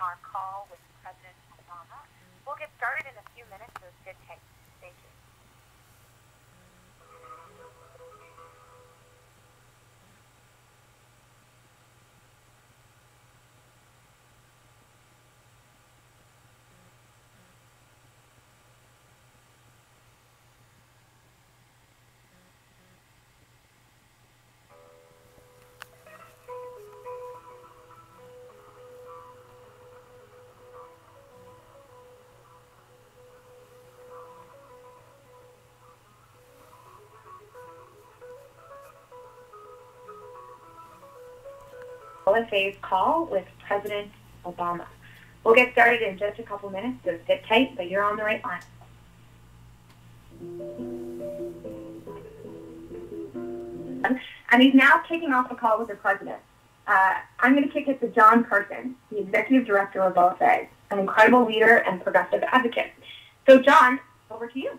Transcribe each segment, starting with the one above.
our call with President Obama. We'll get started in a few minutes, so sit tight. Stay tuned. OFA's call with President Obama. We'll get started in just a couple minutes, so sit tight, but you're on the right line. And he's now kicking off a call with the President. I'm going to kick it to John Carson, the Executive Director of OFA, an incredible leader and progressive advocate. So John, over to you.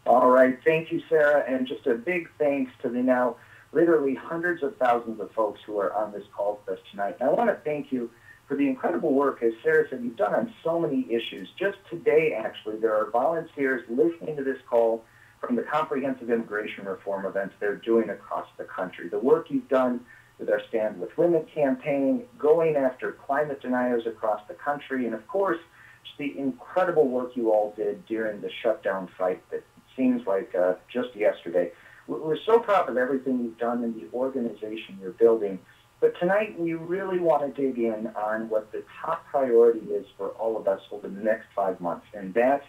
All right, thank you, Sarah, and just a big thanks to the now literally hundreds of thousands of folks who are on this call with us tonight. And I want to thank you for the incredible work, as Sarah said, you've done on so many issues. Just today, actually, there are volunteers listening to this call from the comprehensive immigration reform events they're doing across the country. The work you've done with our Stand With Women campaign, going after climate deniers across the country, and of course, just the incredible work you all did during the shutdown fight that seems like just yesterday. We're so proud of everything you've done in the organization you're building, but tonight we really want to dig in on what the top priority is for all of us over the next 5 months, and that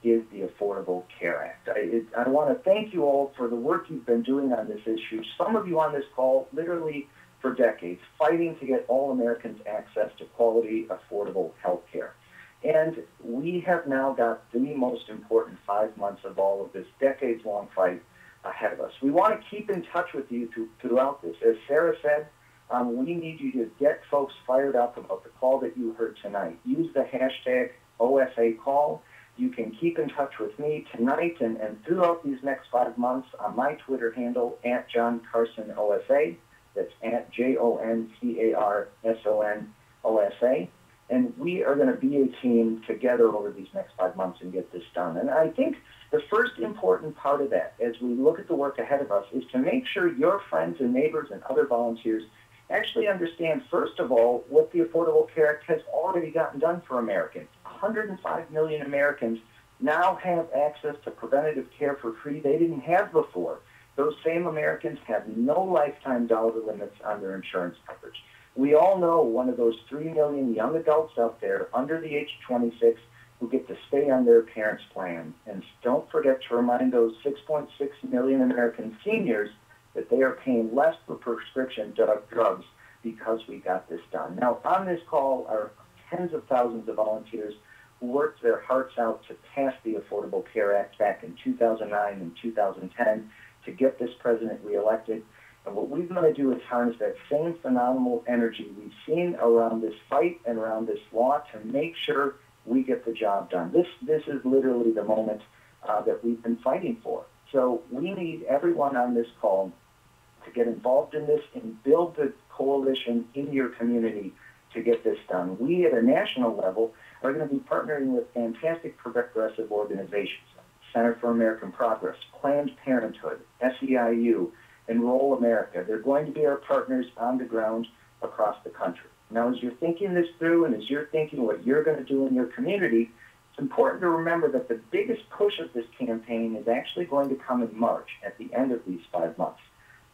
is the Affordable Care Act. I want to thank you all for the work you've been doing on this issue. Some of you on this call literally for decades, fighting to get all Americans access to quality, affordable health care. And we have now got the most important 5 months of all of this decades-long fight ahead of us. We want to keep in touch with you throughout this. As Sarah said, we need you to get folks fired up about the call that you heard tonight. Use the hashtag OFA call. You can keep in touch with me tonight and throughout these next 5 months on my Twitter handle, @JohnCarsonOFA. That's @JohnCarsonOFA. And we are going to be a team together over these next 5 months and get this done. And I think the first important part of that, as we look at the work ahead of us, is to make sure your friends and neighbors and other volunteers actually understand, first of all, what the Affordable Care Act has already gotten done for Americans. 105 million Americans now have access to preventative care for free they didn't have before. Those same Americans have no lifetime dollar limits on their insurance coverage. We all know one of those 3 million young adults out there under the age of 26 who get to stay on their parents' plan. And don't forget to remind those 6.6 million American seniors that they are paying less for prescription drugs because we got this done. Now, on this call are tens of thousands of volunteers who worked their hearts out to pass the Affordable Care Act back in 2009 and 2010 to get this president reelected. And what we're going to do is harness that same phenomenal energy we've seen around this fight and around this law to make sure we get the job done. This is literally the moment that we've been fighting for. So we need everyone on this call to get involved in this and build the coalition in your community to get this done. We at a national level are going to be partnering with fantastic progressive organizations, Center for American Progress, Planned Parenthood, SEIU, Enroll America. They're going to be our partners on the ground across the country. Now, as you're thinking this through and as you're thinking what you're going to do in your community, it's important to remember that the biggest push of this campaign is actually going to come in March at the end of these 5 months.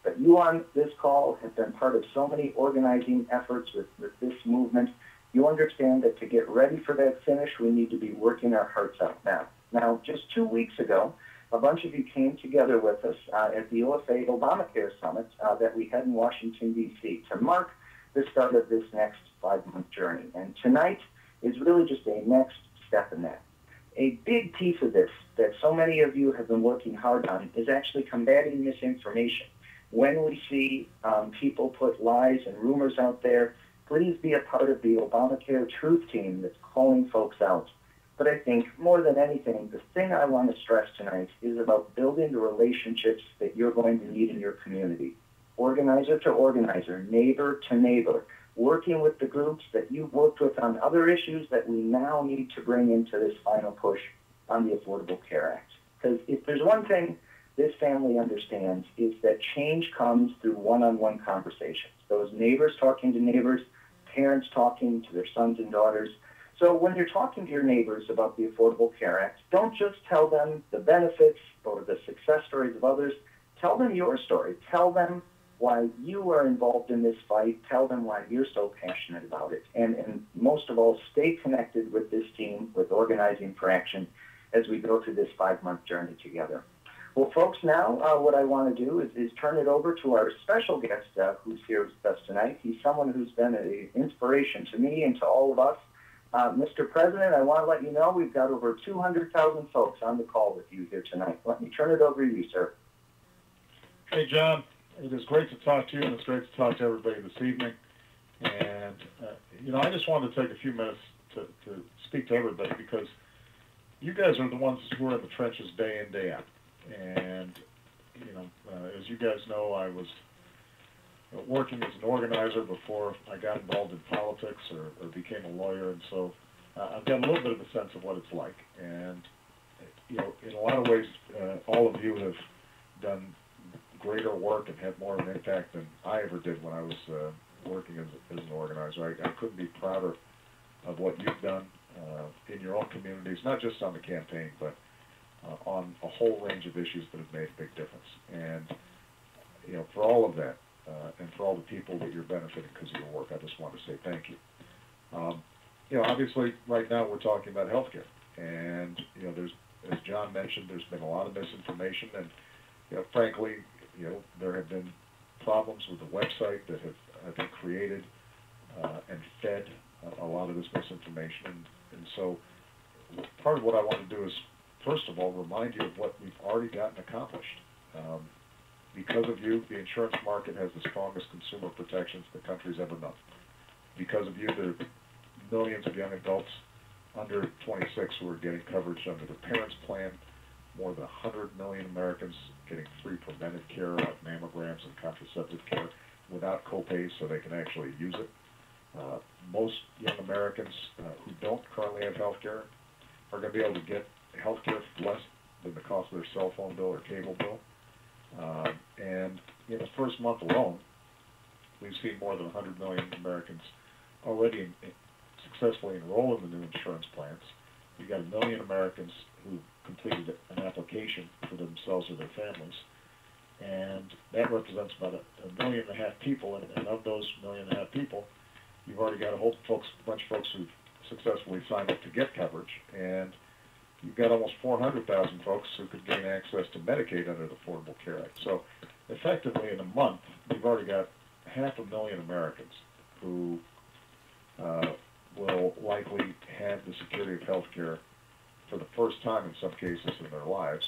But you on this call have been part of so many organizing efforts with this movement. You understand that to get ready for that finish, we need to be working our hearts out now. Now, just 2 weeks ago, a bunch of you came together with us at the OFA Obamacare Summit that we had in Washington, D.C. to mark the start of this next 5-month journey. And tonight is really just a next step in that. A big piece of this that so many of you have been working hard on is actually combating misinformation. When we see people put lies and rumors out there, please be a part of the Obamacare Truth Team that's calling folks out. But I think more than anything, the thing I want to stress tonight is about building the relationships that you're going to need in your community. Organizer to organizer, neighbor to neighbor, working with the groups that you've worked with on other issues that we now need to bring into this final push on the Affordable Care Act. Because if there's one thing this family understands, is that change comes through one-on-one conversations. Those neighbors talking to neighbors, parents talking to their sons and daughters. So when you're talking to your neighbors about the Affordable Care Act, don't just tell them the benefits or the success stories of others. Tell them your story. Tell them why you are involved in this fight. Tell them why you're so passionate about it. And most of all, stay connected with this team, with Organizing for Action, as we go through this 5-month journey together. Well, folks, now what I want to do is turn it over to our special guest who's here with us tonight. He's someone who's been an inspiration to me and to all of us. Mr. President, I want to let you know we've got over 200,000 folks on the call with you here tonight. Let me turn it over to you, sir. Hey, John. It is great to talk to you, and it's great to talk to everybody this evening. And, I just wanted to take a few minutes to speak to everybody because you guys are the ones who are in the trenches day in, day out. And, as you guys know, I was working as an organizer before I got involved in politics or became a lawyer. And so I've got a little bit of a sense of what it's like. And, in a lot of ways, all of you have done greater work and had more of an impact than I ever did when I was working as an organizer. I couldn't be prouder of what you've done in your own communities, not just on the campaign, but on a whole range of issues that have made a big difference. And, for all of that, and for all the people that you're benefiting because of your work, I just want to say thank you. Obviously, right now we're talking about healthcare. And, there's, as John mentioned, there's been a lot of misinformation. And, frankly, there have been problems with the website that have, I think, created and fed a lot of this misinformation. And so part of what I want to do is, first of all, remind you of what we've already gotten accomplished. Because of you, the insurance market has the strongest consumer protections the country's ever known. Because of you, there are millions of young adults under 26 who are getting coverage under their parents' plan. More than 100 million Americans getting free preventive care like mammograms and contraceptive care without copays so they can actually use it. Most young Americans who don't currently have health care are going to be able to get health care for less than the cost of their cell phone bill or cable bill. And in the first month alone, we've seen more than 100 million Americans already successfully enroll in the new insurance plans. You've got 1 million Americans who completed an application for themselves or their families. And that represents about a 1.5 million people. And of those 1.5 million people, you've already got a whole bunch of folks who've successfully signed up to get coverage. And you've got almost 400,000 folks who could gain access to Medicaid under the Affordable Care Act. So effectively, in a month, you've already got 500,000 Americans who will likely have the security of health care for the first time in some cases in their lives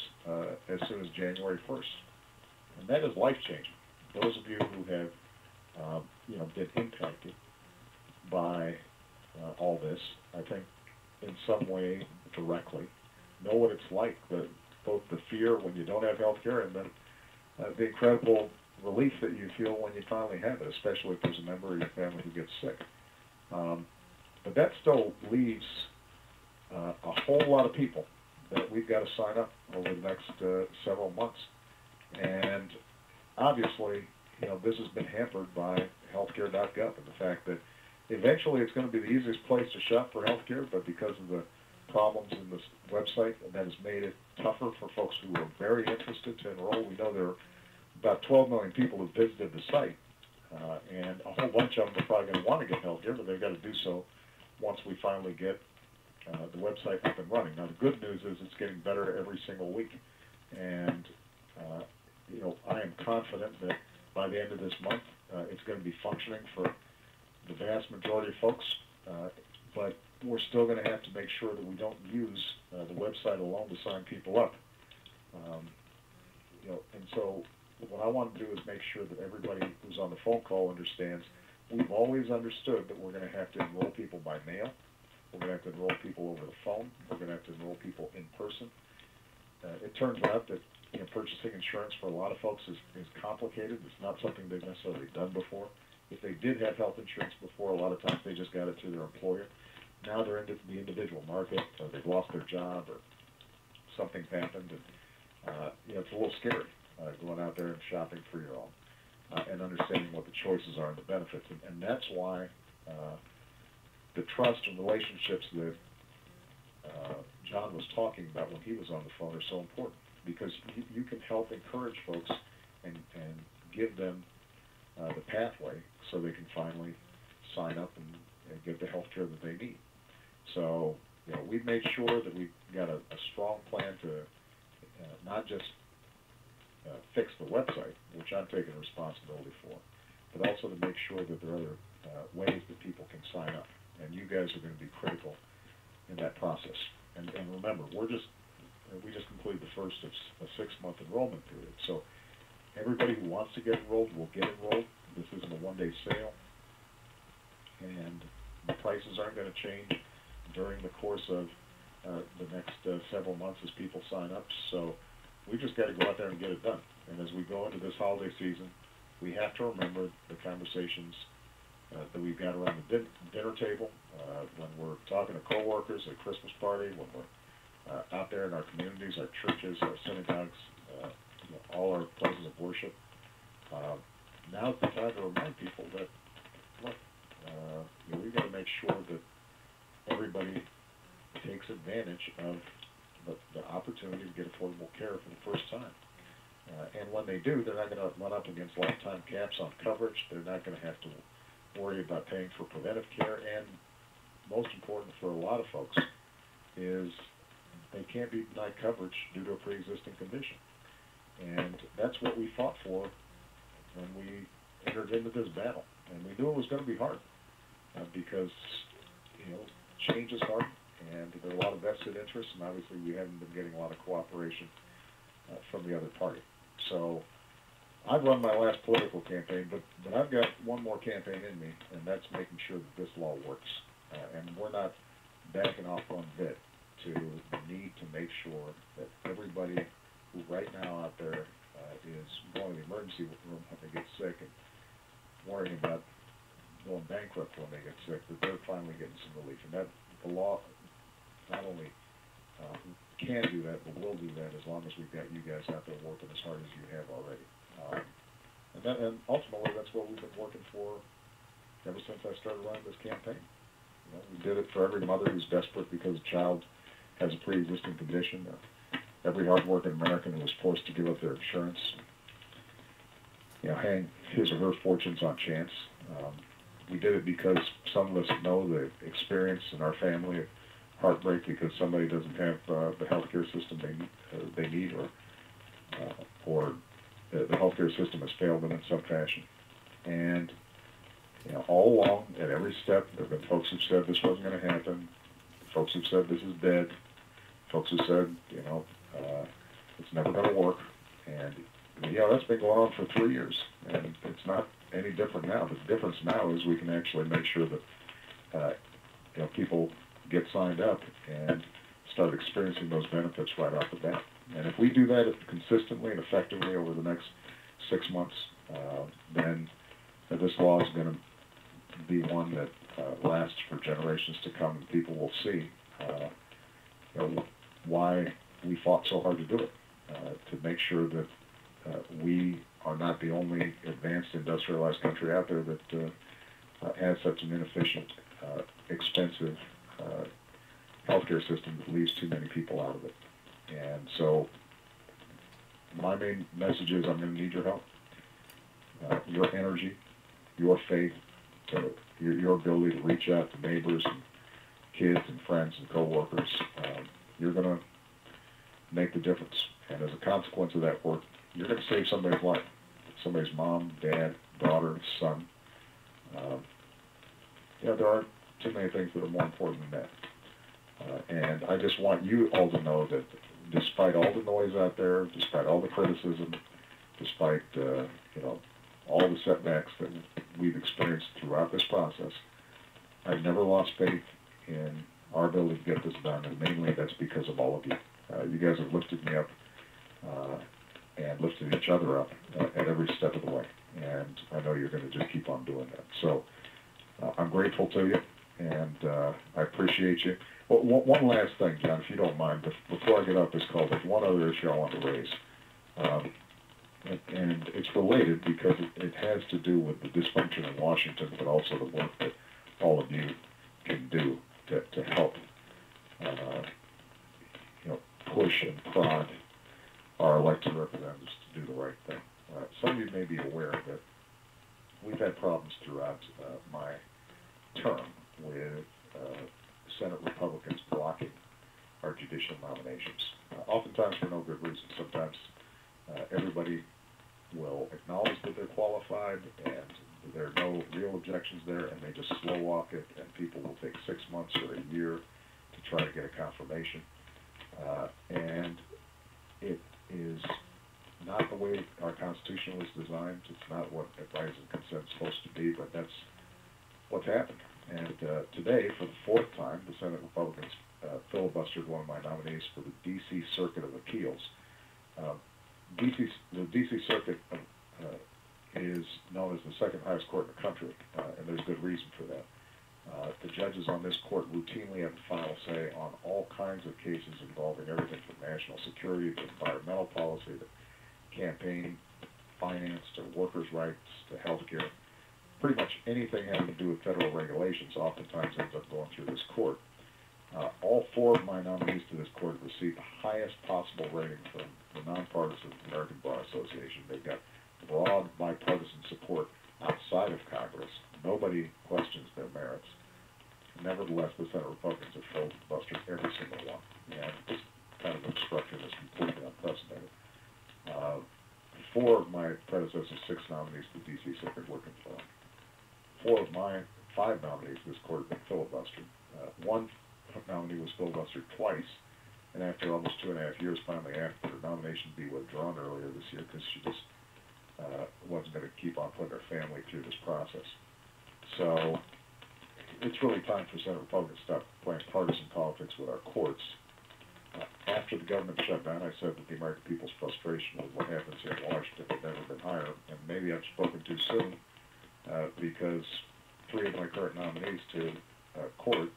as soon as January 1st. And that is life-changing. Those of you who have been impacted by all this, I think in some way directly, know what it's like, both the fear when you don't have health care and then the incredible relief that you feel when you finally have it, especially if there's a member of your family who gets sick. But that still leaves a whole lot of people that we've got to sign up over the next several months. And obviously, this has been hampered by healthcare.gov and the fact that eventually it's going to be the easiest place to shop for healthcare, but because of the problems in this website, that has made it tougher for folks who are very interested to enroll. We know there are about 12 million people who visited the site, and a whole bunch of them are probably going to want to get healthcare, but they've got to do so once we finally get the website up and running. Now, the good news is it's getting better every single week, and I am confident that by the end of this month, it's going to be functioning for the vast majority of folks, but we're still going to have to make sure that we don't use the website alone to sign people up. And so what I want to do is make sure that everybody who's on the phone call understands we've always understood that we're going to have to enroll people by mail. We're going to have to enroll people over the phone. We're going to have to enroll people in person. It turns out that purchasing insurance for a lot of folks is complicated. It's not something they've necessarily done before. if they did have health insurance before, a lot of times they just got it through their employer. Now they're into the individual market, or they've lost their job, or something's happened, and it's a little scary going out there and shopping for your own, and understanding what the choices are and the benefits. And that's why the trust and relationships that John was talking about when he was on the phone are so important, because you can help encourage folks and give them the pathway so they can finally sign up and get the health care that they need. So, we've made sure that we've got a strong plan to not just fix the website, which I'm taking responsibility for, but also to make sure that there are other ways that people can sign up. And you guys are going to be critical in that process. And remember, we just completed the first of a 6-month enrollment period. So everybody who wants to get enrolled will get enrolled. This isn't a one-day sale, and the prices aren't going to change during the course of the next several months as people sign up. So we just got to go out there and get it done. And as we go into this holiday season, we have to remember the conversations that we've got around the dinner table, when we're talking to coworkers at Christmas party, when we're out there in our communities, our churches, our synagogues, all our places of worship. Now's the time to remind people that, look, we've got to make sure that everybody takes advantage of the opportunity to get affordable care for the first time. And when they do, they're not going to run up against lifetime caps on coverage. They're not going to have to worry about paying for preventive care. And most important for a lot of folks is they can't be denied coverage due to a pre-existing condition. And that's what we fought for when we entered into this battle. And we knew it was going to be hard because, change is hard, and there are a lot of vested interests, and obviously we haven't been getting a lot of cooperation from the other party. So I've run my last political campaign, but I've got one more campaign in me, and that's making sure that this law works. And we're not backing off one bit to the need to make sure that everybody who right now out there is going to the emergency room when they get sick and worrying about going bankrupt when they get sick, that they're finally getting some relief. And that the law not only can do that, but will do that as long as we've got you guys out there working as hard as you have already. And ultimately, that's what we've been working for ever since I started running this campaign. We did it for every mother who's desperate because a child has a pre-existing condition. Every hard-working American who was forced to give up their insurance, hang his or her fortunes on chance. We did it because some of us know the experience in our family of heartbreak because somebody doesn't have the healthcare system they need, or the healthcare system has failed them in some fashion. And all along, at every step, there have been folks who've said this wasn't going to happen, folks who've said this is dead, folks who said, it's never going to work. And, that's been going on for 3 years, and it's not any different now. The difference now is we can actually make sure that, people get signed up and start experiencing those benefits right off the bat. And if we do that consistently and effectively over the next 6 months, then this law is going to be one that lasts for generations to come, and people will see why we fought so hard to do it, to make sure that we are not the only advanced industrialized country out there that has such an inefficient, expensive healthcare system that leaves too many people out of it. And so my main message is I'm going to need your help, your energy, your faith, your ability to reach out to neighbors and kids and friends and coworkers. You're going to make the difference. And as a consequence of that work, you're going to save somebody's life, somebody's mom, dad, daughter, son. There aren't too many things that are more important than that. And I just want you all to know that despite all the noise out there, despite all the criticism, despite all the setbacks that we've experienced throughout this process, I've never lost faith in our ability to get this done, and mainly that's because of all of you. You guys have lifted me up and lifting each other up at every step of the way. And I know you're going to just keep on doing that. So I'm grateful to you, and I appreciate you. Well, one last thing, John, if you don't mind, before I get off this call, there's one other issue I want to raise. And it's related because it has to do with the dysfunction in Washington, but also the work that all of you can do to help, push and prod our elected representatives to do the right thing. Some of you may be aware that we've had problems throughout my term with Senate Republicans blocking our judicial nominations. Oftentimes for no good reason. Sometimes everybody will acknowledge that they're qualified and there are no real objections there, and they just slow walk it, and people will take 6 months or a year to try to get a confirmation. And it is not the way our Constitution was designed. It's not what advice and consent is supposed to be, but that's what's happened. And today, for the 4th time, the Senate Republicans filibustered one of my nominees for the D.C. Circuit of Appeals. The D.C. Circuit is known as the second highest court in the country, and there's good reason for that. The judges on this court routinely have the final say on all kinds of cases involving everything from national security to environmental policy to campaign finance to workers' rights to health care. Pretty much anything having to do with federal regulations oftentimes ends up going through this court. All 4 of my nominees to this court have received the highest possible rating from the nonpartisan American Bar Association. They've got broad bipartisan support outside of Congress. Nobody questions their merits. Nevertheless, the Senate Republicans have filibustered every single one. And this kind of obstruction is completely unprecedented. 4 of my predecessors' 6 nominees to the D.C. Circuit were confirmed. 4 of my 5 nominees to this court have been filibustered. One nominee was filibustered twice, and after almost 2.5 years, finally asked that her nomination be withdrawn earlier this year because she just wasn't going to keep on putting her family through this process. So it's really time for Senate Republicans to stop playing partisan politics with our courts. After the government shut down, I said that the American people's frustration with what happens here in Washington had never been higher, and maybe I've spoken too soon because 3 of my current nominees to courts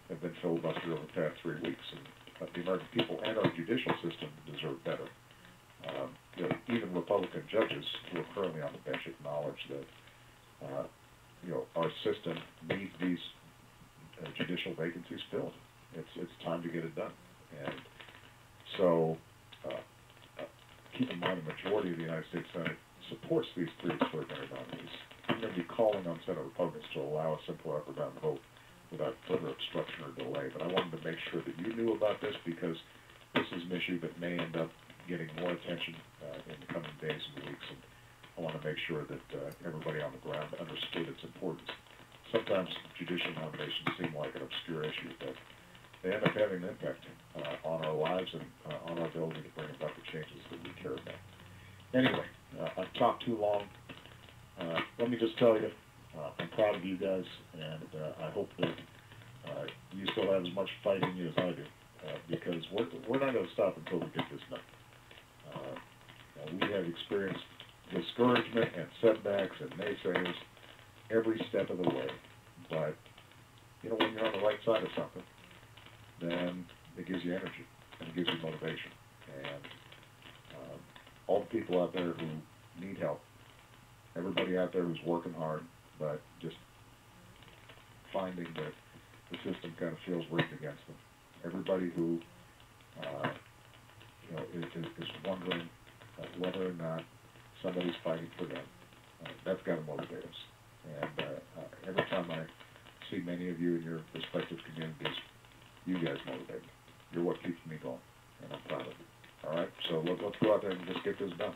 have been filibustered over the past 3 weeks, and the American people and our judicial system deserve better. Even Republican judges who are currently on the bench acknowledge that our system needs these judicial vacancies filled. It's time to get it done. And so keep in mind the majority of the United States Senate supports these 3 extraordinary nominees. I'm going to be calling on Senate Republicans to allow a simple up or down vote without further obstruction or delay. But I wanted to make sure that you knew about this because this is an issue that may end up getting more attention in the coming days and weeks. And I want to make sure that everybody on the ground understood its importance. Sometimes judicial nominations seem like an obscure issue, but they end up having an impact on our lives and on our ability to bring about the changes that we care about. Anyway, I've talked too long. Let me just tell you, I'm proud of you guys, and I hope that you still have as much fight in you as I do, because we're not going to stop until we get this done. We have experienced discouragement and setbacks and naysayers every step of the way, but when you're on the right side of something, then it gives you energy and it gives you motivation. And all the people out there who need help, everybody out there who's working hard, but just finding that the system kind of feels rigged against them. Everybody who is wondering whether or not somebody's fighting for them, that's got to motivate us. And every time I see many of you in your respective communities, you guys motivate me. You're what keeps me going, and I'm proud of you. All right, so let's go out there and just get this done.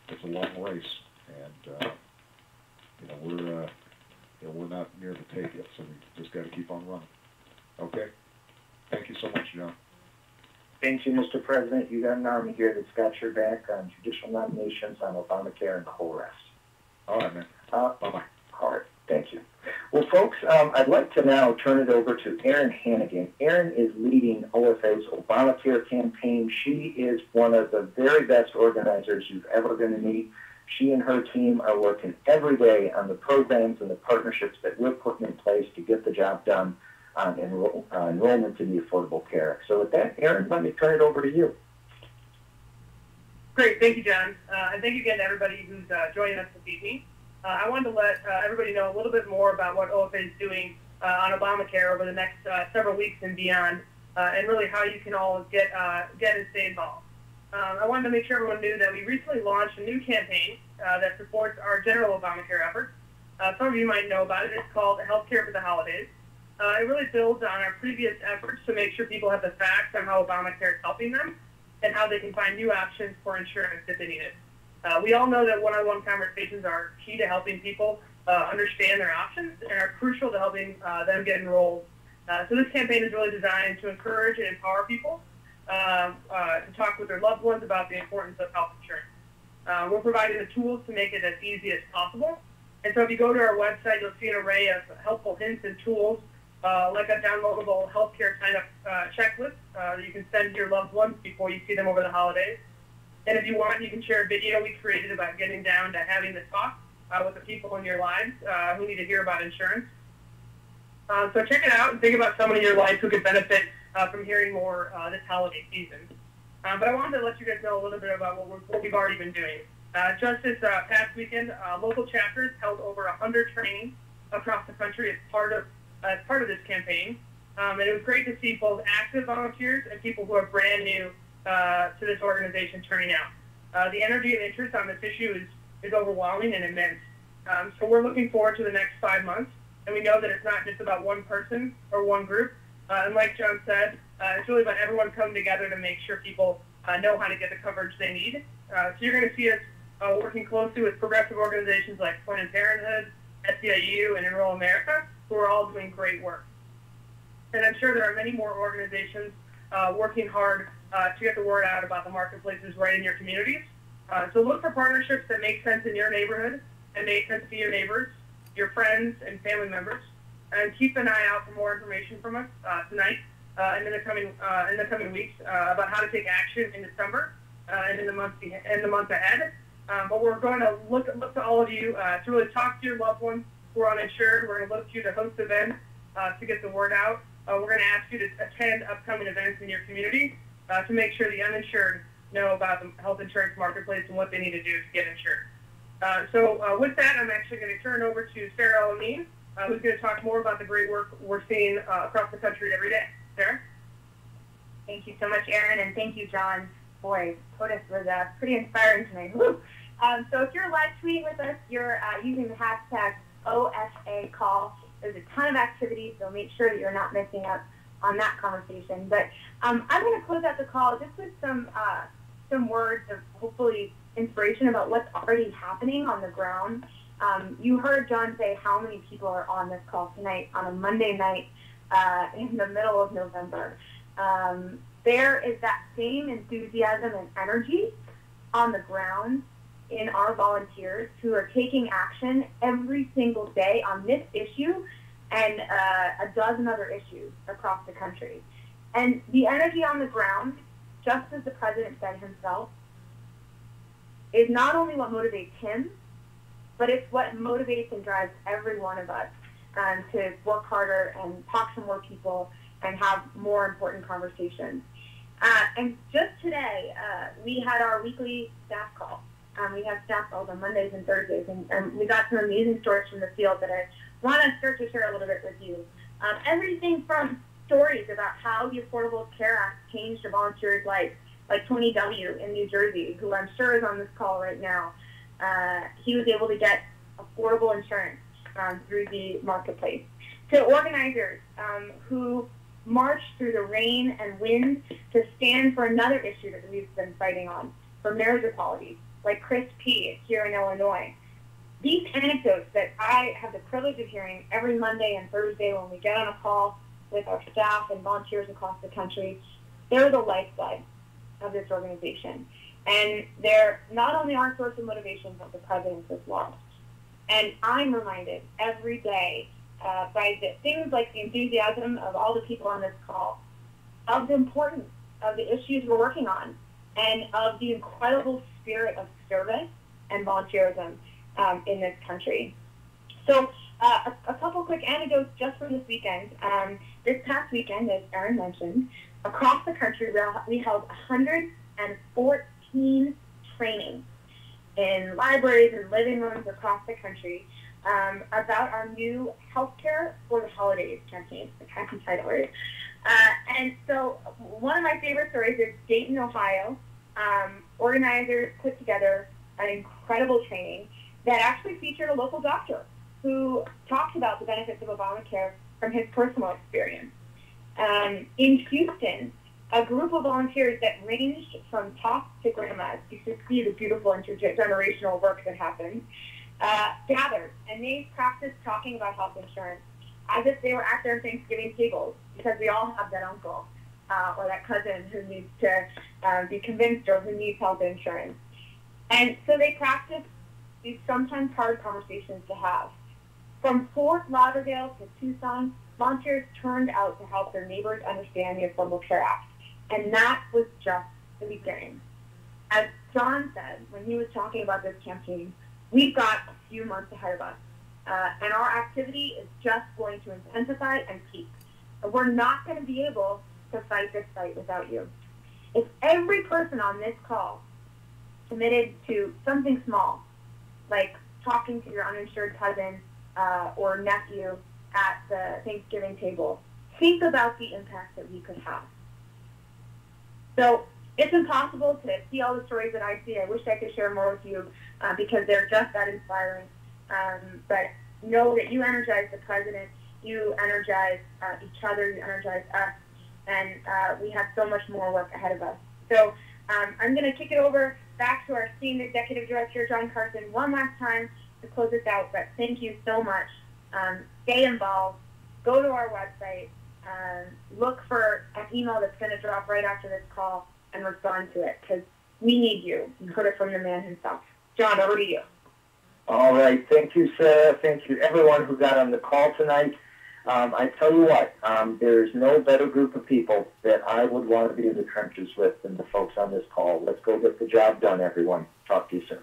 It's a long race, and we're not near the tape yet, so we just got to keep on running. Okay? Thank you so much, John. Thank you, Mr. President. You got an army here that's got your back on judicial nominations, on Obamacare, and the whole rest. All right, man. Bye-bye. All right. Thank you. Well, folks, I'd like to now turn it over to Erin Hannigan. Erin is leading OFA's Obamacare campaign. She is one of the very best organizers you've ever going to meet. She and her team are working every day on the programs and the partnerships that we're putting in place to get the job done on enrollment in the Affordable Care Act. So with that, Erin, let me turn it over to you. Great. Thank you, John. And thank you again to everybody who's joining us this evening. I wanted to let everybody know a little bit more about what OFA is doing on Obamacare over the next several weeks and beyond, and really how you can all get and stay involved. I wanted to make sure everyone knew that we recently launched a new campaign that supports our general Obamacare efforts. Some of you might know about it. It's called Healthcare for the Holidays. It really builds on our previous efforts to make sure people have the facts on how Obamacare is helping them and how they can find new options for insurance if they need it. We all know that one-on-one conversations are key to helping people understand their options and are crucial to helping them get enrolled. So this campaign is really designed to encourage and empower people to talk with their loved ones about the importance of health insurance. We're providing the tools to make it as easy as possible. And so if you go to our website, you'll see an array of helpful hints and tools like a downloadable healthcare sign-up checklist that you can send to your loved ones before you see them over the holidays. And if you want, you can share a video we created about getting down to having this talk with the people in your lives who need to hear about insurance. So check it out and think about someone in your life who could benefit from hearing more this holiday season. But I wanted to let you guys know a little bit about what we've already been doing. Just this past weekend, local chapters held over 100 trainings across the country as part of this campaign. And it was great to see both active volunteers and people who are brand new to this organization turning out. The energy and interest on this issue is overwhelming and immense. So we're looking forward to the next 5 months, and we know that it's not just about one person or one group. And like John said, it's really about everyone coming together to make sure people know how to get the coverage they need. So you're going to see us working closely with progressive organizations like Planned Parenthood, SEIU, and Enroll America, who are all doing great work. And I'm sure there are many more organizations working hard to get the word out about the marketplaces right in your communities. So look for partnerships that make sense in your neighborhood and make sense to your neighbors, your friends, and family members. And keep an eye out for more information from us tonight and in the coming weeks about how to take action in December and in the months ahead. But we're going to look to all of you to really talk to your loved ones who are uninsured. We're going to look to you to host events to get the word out. We're going to ask you to attend upcoming events in your community to make sure the uninsured know about the health insurance marketplace and what they need to do to get insured. So with that, I'm actually going to turn it over to Sarah Alameen, who's going to talk more about the great work we're seeing across the country every day. Sarah? Thank you so much, Erin, and thank you, John. Boy, POTUS was pretty inspiring tonight. So if you're live tweeting with us, you're using the hashtag OFA call. There's a ton of activities, so make sure that you're not missing out on that conversation. But I'm going to close out the call just with some words of hopefully inspiration about what's already happening on the ground. You heard John say how many people are on this call tonight on a Monday night in the middle of November. There is that same enthusiasm and energy on the ground in our volunteers who are taking action every single day on this issue and a dozen other issues across the country. And the energy on the ground, just as the president said himself, is not only what motivates him, but it's what motivates and drives every one of us to work harder and talk to more people and have more important conversations. And just today, we had our weekly staff call. We have staff calls on Mondays and Thursdays, and we got some amazing stories from the field that I want to start to share a little bit with you. Everything from stories about how the Affordable Care Act changed a volunteer's life, like Tony W. in New Jersey, who I'm sure is on this call right now. He was able to get affordable insurance through the marketplace. To organizers who marched through the rain and wind to stand for another issue that we've been fighting on, for marriage equality, like Chris P. here in Illinois. These anecdotes that I have the privilege of hearing every Monday and Thursday when we get on a call with our staff and volunteers across the country, they're the lifeblood of this organization. And they're not only our source of motivation, but the president's as well. And I'm reminded every day by the things like the enthusiasm of all the people on this call, of the importance of the issues we're working on, and of the incredible spirit of service and volunteerism in this country. So a couple quick anecdotes just for this weekend. This past weekend, as Erin mentioned, across the country we held 114 trainings in libraries and living rooms across the country about our new Healthcare for the Holidays campaign, the catchy title, right? And so one of my favorite stories is Dayton, Ohio. Organizers put together an incredible training that actually featured a local doctor who talked about the benefits of Obamacare from his personal experience. In Houston, a group of volunteers that ranged from top to grandmas, you should see the beautiful intergenerational work that happens, gathered, and they practiced talking about health insurance as if they were at their Thanksgiving tables, because we all have that uncle or that cousin who needs to be convinced or who needs health insurance. And so they practiced these sometimes hard conversations to have. From Fort Lauderdale to Tucson, volunteers turned out to help their neighbors understand the Affordable Care Act. And that was just the beginning. As John said when he was talking about this campaign, we've got a few months ahead of us. And our activity is just going to intensify and peak. We're not going to be able to fight this fight without you. If every person on this call committed to something small, like talking to your uninsured cousin or nephew at the Thanksgiving table, think about the impact that we could have. So it's impossible to see all the stories that I see. I wish I could share more with you because they're just that inspiring. But know that you energize the president, you energize each other, you energize us, and we have so much more work ahead of us. So I'm going to kick it over back to our esteemed Executive Director, John Carson, one last time to close this out. But thank you so much. Stay involved. Go to our website. Look for an email that's going to drop right after this call and respond to it, because we need you. You heard it from the man himself. John, over to you. All right. Thank you, Sarah. Thank you, everyone who got on the call tonight. I tell you what, there's no better group of people that I would want to be in the trenches with than the folks on this call. Let's go get the job done, everyone. Talk to you soon.